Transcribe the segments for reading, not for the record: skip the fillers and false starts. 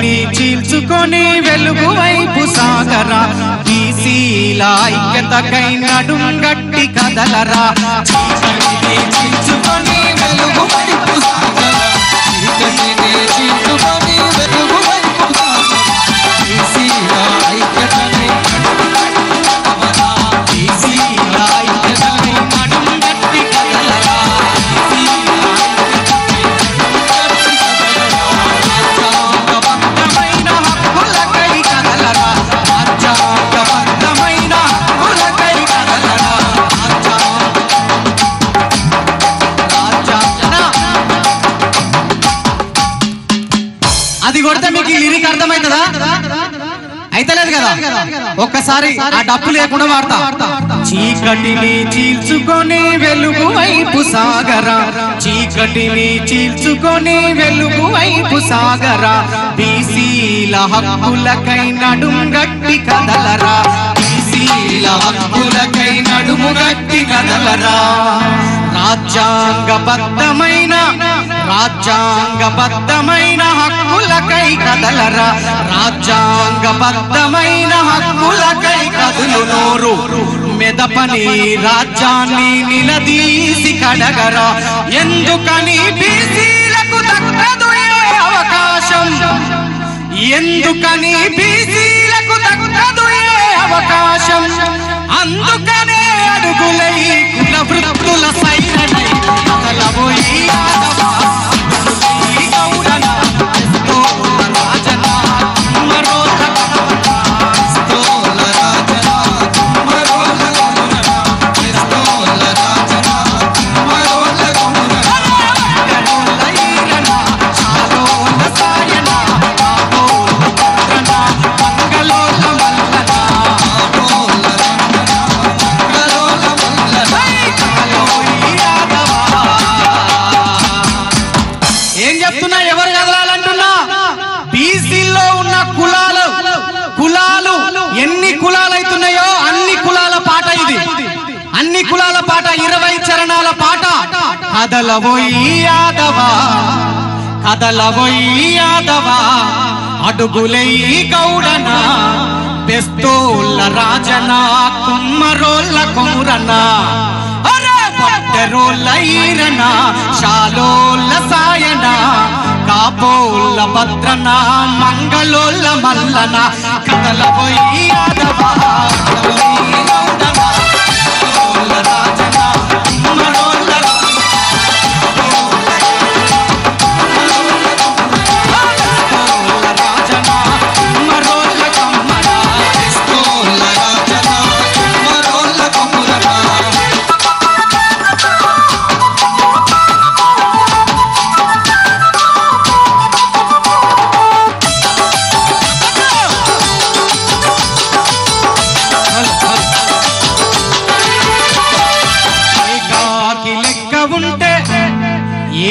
చీకటిని చీల్చుకొని వెలుగు వైపు సాగరా బీసీల ఐక్యతకై నడుం గట్టి కదలరా చీకటిని చీల్చుకొని వెలుగు వైపు సాగరా చీకటిని చీల్చుకొని వెలుగు వైపు సాగరా బీసీల ఐక్యతకై బీసీల ఐక్యతకై నడుం గట్టి కదలరా అది కొడితే మీకు లిరిక్ అర్థమవుతుందా? అయితలేదు కదా. ఒక్కసారి ఆ డప్పు లేకుండా వాడతా. చీకటిని చీల్చుకొని వెలుగు వైపు సాగరా చీకటిని చీల్చుకొని వెలుగు వైపు సాగరా బీసీల హక్కులకై నడుం గట్టి కదలరా బీసీల హక్కులకై నడుము గట్టి కదలరా రాజ్యాంగబద్ధమైన హక్కులకై కదలరా రాజ్యాంగబద్ధమైన హక్కులకై కదులు నోరు మెదపని రాజ్యాన్ని నిలదీసి కడగరా ఎందుకని బీసీలకు దక్కదు ఏ అవకాశం ఎందుకని బీసీలకు దక్కదు ఏ అవకాశం అందుకనే అడుగులై కుల వృత్తుల సైరనై కదలబోయి కులాల పాట 20 చరణాల పాట కదలబోయి యాదవా అడుగులై గౌడన బెస్తోళ్ళ రాజన కుమ్మరోళ్ళ కొమురన పట్టెరోళ్ళ ఈరన శాలోళ్ళ సాయన కాపోళ్ళ భద్రన మంగళోళ్ళ మల్లన కదలబోయి యాదవా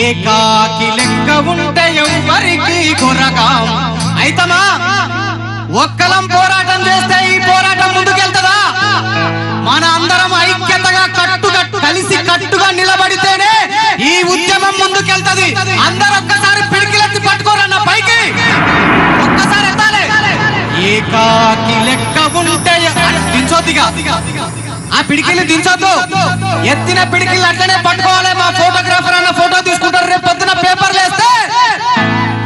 ఏకాకి లెక్క ఉంటే ఎవరికి కొరగాం అయితమా ఒక్కలం పోరాటం చేస్తే ఈ పోరాటం ముందుకెళ్తదా మన అందరం ఐక్యతగా కలిసి కట్టుగా నిలబడితేనే ఈ ఉద్యమం ముందుకెళ్తది అందరూ ఒక్కసారి పిడికిలెత్తి పట్టుకోరన్న పైకి ఒక్కసారి ఎత్తాలి ఏకాకి లెక్క ఉంటే దించొద్దిగా ఆ పిడికిలు దించొద్దు ఎత్తిన పిడికిలు అట్లనే పట్టుకోవాలి మా ఫోటోగ్రాఫర్ అన్న ఫోటో తీసుకుంటారు రేపు పొద్దున పేపర్లు వేస్తే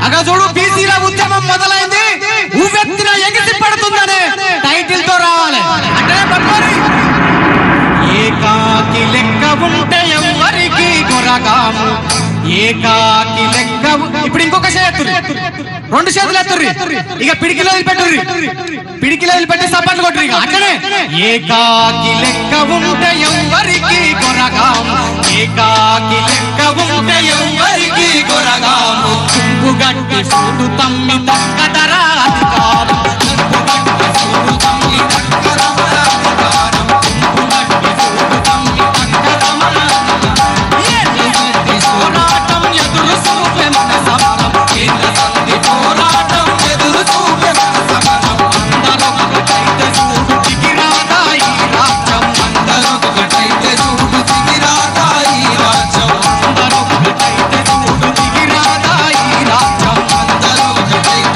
అక్కడ చూడు బీసీల ఉద్యమం మొదలైంది ఊవెత్తిన ఎగిసి పడుతుందనే టైటిల్ తో రావాలి అట్లనే పట్టుకోవాలి ఏకాకి లెక్క ఉంటే ఎవరికి కొరగాము ఏకాకి లెక్క ఇప్పుడు ఇంకొక చేతురు 2 చేతులు ఎత్తుర్రి ఇక పిడికిలో పెట్టి సపాట్లు కొట్టురు ఇక అట్లనే ఏకాకి లెక్క ఉంటే ఎవరికి కొరగాము ఏకాకి లెక్క ఉంటే ఎవరికి కొరగాము కుంగుగట్టి చూడు తమ్మి దక్కదరా అధికారం కుంగుగట్టి చూడు తమ్మి దక్కదరా అధికారం కుంగుగట్టి చూడు తమ్మి దక్కదరా పోరాటం ఎదురు చూపే మన సమరం కేంద్ర సంధి పోరాటం ఎదురు చూపే మన సమరం అందరూ ఒకటైతే చూడు దిగిరాదా ఈ రాజ్యం అందరూ ఒకటైతే చూడు దిగిరాదా ఈ రాజ్యం అందరూ ఒకటైతే చూడు దిగిరాదా ఈ రాజ్యం అందరూ ఒకటైతే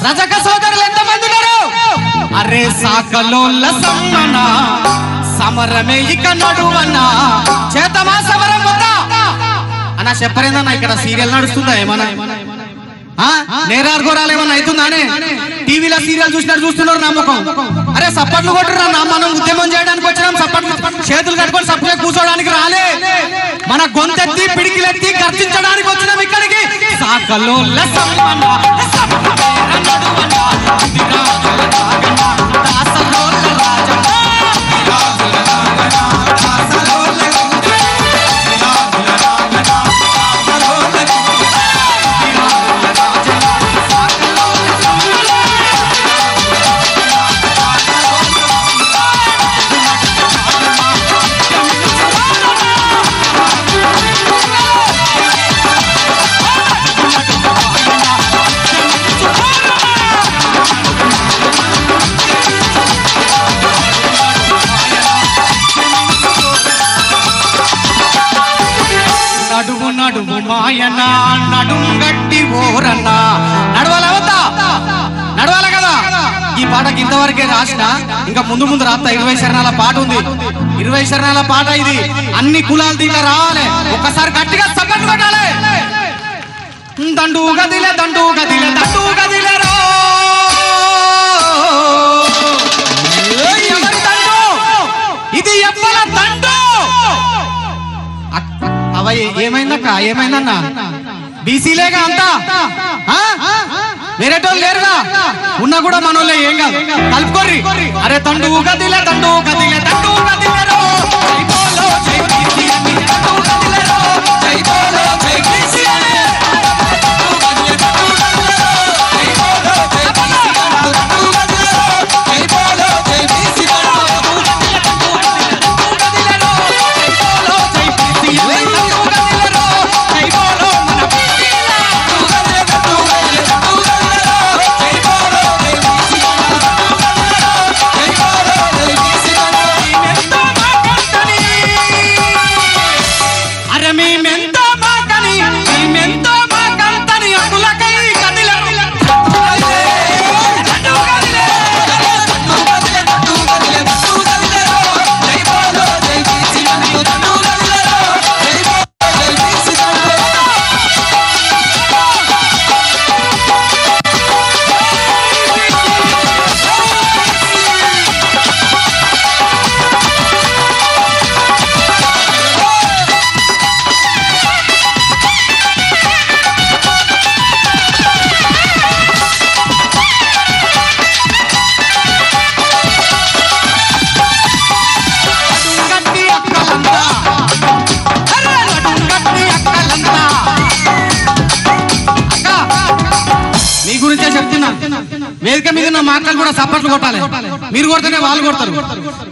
రజక సోదరులు ఎంతమంది ఉన్నారు? అరే సాకలోల్ల సమ్మన సమరమే ఇక నడువన్నా చేతమా సమరం వద్దా అన్న చెప్పరేందన్నా. ఇక్కడ సీరియల్ నడుస్తుందా ఏమన్నా? నేరారు ఘోరాలు ఏమన్నా అవుతుందానే? టీవీలో సీరియల్ చూసినట్టు చూస్తున్నారు నమ్మకం. అరే సప్పట్లు కొట్టురా, మనం ఉద్యమం చేయడానికి వచ్చినాం. సప్పట్లు చేతులు కట్టుకొని సప్పలే కూర్చోడానికి రాలే, మన గొంతెత్తి పిడికిలెత్తి గర్జించడానికి వచ్చినాం ఇక్కడికి. సాకలోల్ల సమ్మన సమరమే నడువన్నా దాసలోల్ల రాజన్న నడుము మాయన నడుంగట్టి ఓరన్న నడవాలవద్దా? నడవాల కదా. ఈ పాటకి ఇంతవరకే రాసిన, ఇంకా ముందు ముందు రాస్తా. 20 శరణాల పాట ఉంది, 20 శరణాల పాట ఇది. అన్ని కులాలు దీంట్లో రావాలి. ఒక్కసారి గట్టిగా సగటు పెట్టాలి. దండు గదిలే దండు గదిలే దండు గదిలే రో ఇది ఎవ్వల దండు. ఏమైందక్క? ఏమైందన్నా? బీసీలేగా అంతా, వేరేటోళ్ళు లేరుగా. ఉన్నా కూడా మనోళ్ళే, ఏం కాదు, కలుపుకోర్రి. అరే తండు గదిలే తండు గదిలే తండు గదిలేరో వేదిక మీద ఉన్న మాటలు కూడా సపోర్ట్లు కొట్టాలి. మీరు కొడితేనే వాళ్ళు కొడతారు.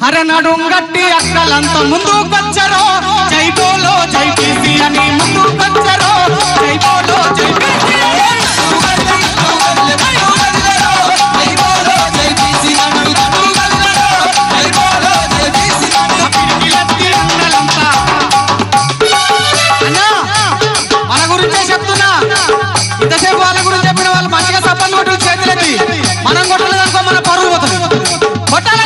అరే నడుంగట్టి అక్కలంతా ముందుకొచ్చారో జై బోలో జై బీసీ అని ముందుకొచ్చారో జై బోలో జై బీసీ మన గురించే చెప్తున్నా. ఇంతసేపు వాళ్ళ గురించి చెప్పిన వాళ్ళు మంచిగా సపోర్ట్ కొట్టు చేతులెత్తి. మనం కొట్టలేదనుకో మన పరువు పోతుంది. కొట్టాలి